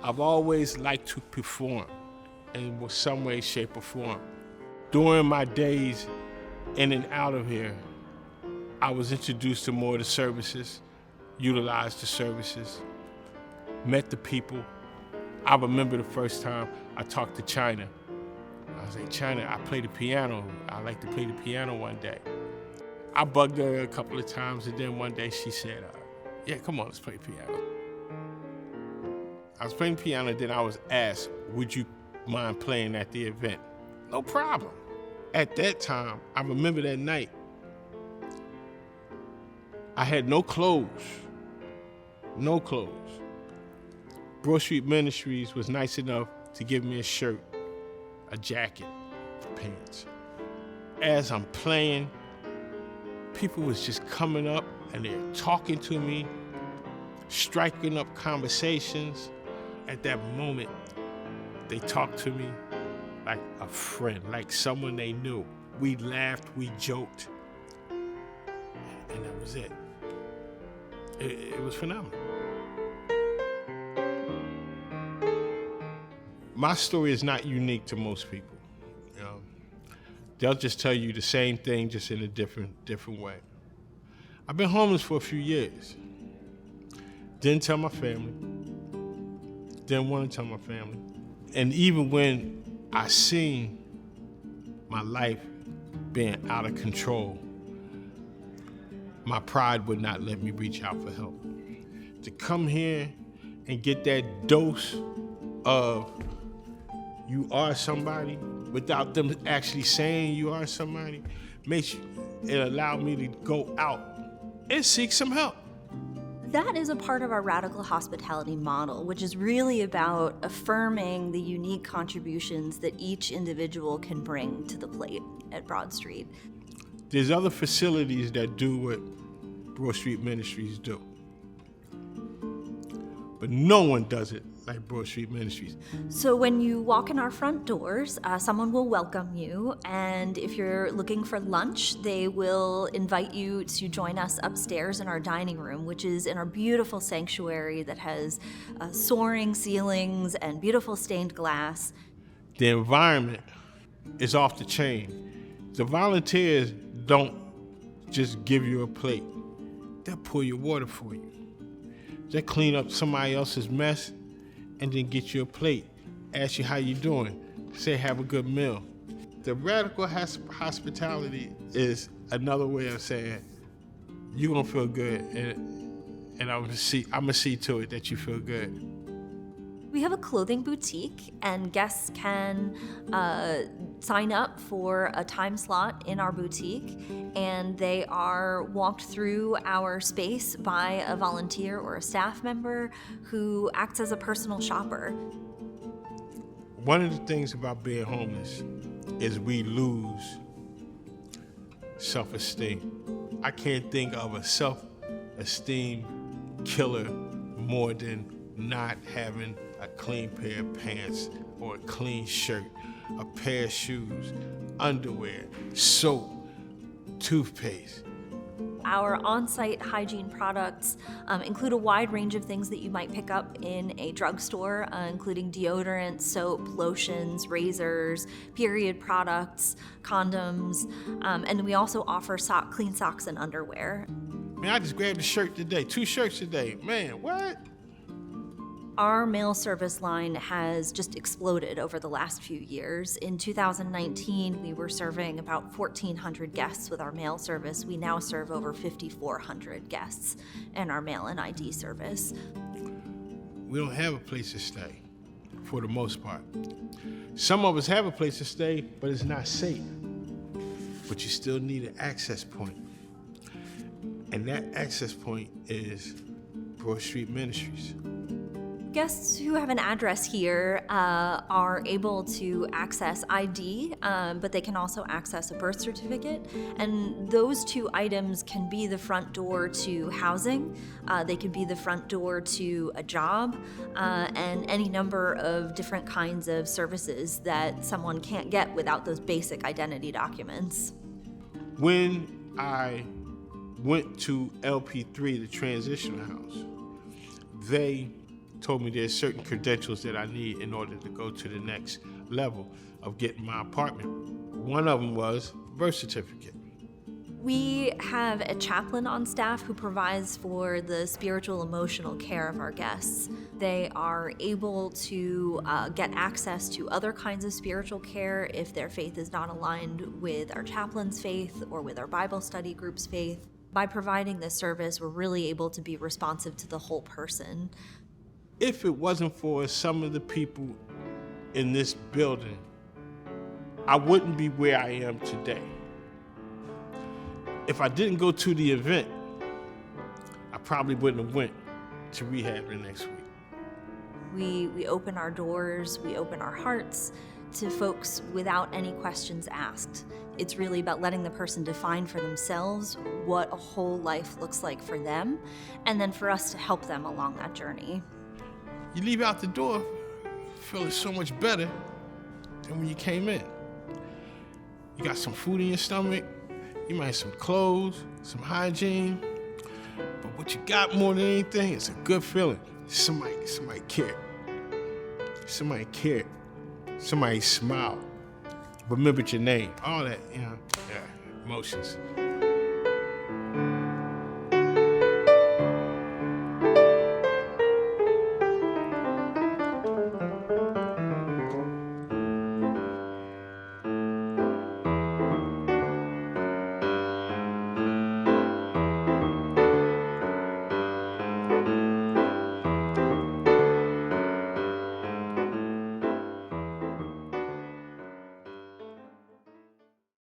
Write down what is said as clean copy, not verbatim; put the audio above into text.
I've always liked to perform in some way, shape, or form. During my days in and out of here, I was introduced to more of the services, utilized the services, met the people. I remember the first time I talked to China. I was like, China, I play the piano. I like to play the piano one day. I bugged her a couple of times, and then one day she said, yeah, come on, let's play piano. I was playing piano, then I was asked, would you mind playing at the event? No problem. At that time, I remember that night, I had no clothes. Broad Street Ministries was nice enough to give me a shirt, a jacket, pants. As I'm playing, people was just coming up and they're talking to me, striking up conversations. At that moment, they talked to me like a friend, like someone they knew. We laughed, we joked, and that was it. It was phenomenal. My story is not unique to most people. You know, they'll just tell you the same thing, just in a different way. I've been homeless for a few years. Didn't tell my family. Didn't want to tell my family. And even when I seen my life being out of control, my pride would not let me reach out for help. To come here and get that dose of you are somebody without them actually saying you are somebody, it allowed me to go out and seek some help. That is a part of our radical hospitality model, which is really about affirming the unique contributions that each individual can bring to the plate at Broad Street. There's other facilities that do what Broad Street Ministries do, but no one does it like Broad Street Ministries. So when you walk in our front doors, someone will welcome you, and if you're looking for lunch, they will invite you to join us upstairs in our dining room, which is in our beautiful sanctuary that has soaring ceilings and beautiful stained glass. The environment is off the chain. The volunteers don't just give you a plate. They'll pour your water for you. They'll clean up somebody else's mess and then get you a plate, ask you how you doing, say have a good meal. The radical hospitality is another way of saying you're gonna feel good, and I'm gonna see to it that you feel good. We have a clothing boutique, and guests can sign up for a time slot in our boutique, and they are walked through our space by a volunteer or a staff member who acts as a personal shopper. One of the things about being homeless is we lose self-esteem. I can't think of a self-esteem killer more than not having a clean pair of pants or a clean shirt, a pair of shoes, underwear, soap, toothpaste. Our on-site hygiene products include a wide range of things that you might pick up in a drugstore, including deodorant, soap, lotions, razors, period products, condoms, and we also offer clean socks and underwear. Man, I just grabbed a shirt today, 2 shirts today. Man, what? Our mail service line has just exploded over the last few years. In 2019, we were serving about 1,400 guests with our mail service. We now serve over 5,400 guests in our mail and ID service. We don't have a place to stay, for the most part. Some of us have a place to stay, but it's not safe. But you still need an access point. And that access point is Broad Street Ministries. Guests who have an address here are able to access ID, but they can also access a birth certificate. And those 2 items can be the front door to housing, they can be the front door to a job, and any number of different kinds of services that someone can't get without those basic identity documents. When I went to LP3, the transition house, they told me there's certain credentials that I need in order to go to the next level of getting my apartment. One of them was birth certificate. We have a chaplain on staff who provides for the spiritual emotional care of our guests. They are able to get access to other kinds of spiritual care if their faith is not aligned with our chaplain's faith or with our Bible study group's faith. By providing this service, we're really able to be responsive to the whole person. If it wasn't for some of the people in this building, I wouldn't be where I am today. If I didn't go to the event, I probably wouldn't have went to rehab the next week. We open our doors, we open our hearts to folks without any questions asked. It's really about letting the person define for themselves what a whole life looks like for them, and then for us to help them along that journey. You leave out the door feeling so much better than when you came in. You got some food in your stomach, you might have some clothes, some hygiene, but what you got more than anything is a good feeling. Somebody cared. Somebody cared. Somebody smiled. Remembered your name. All that, emotions.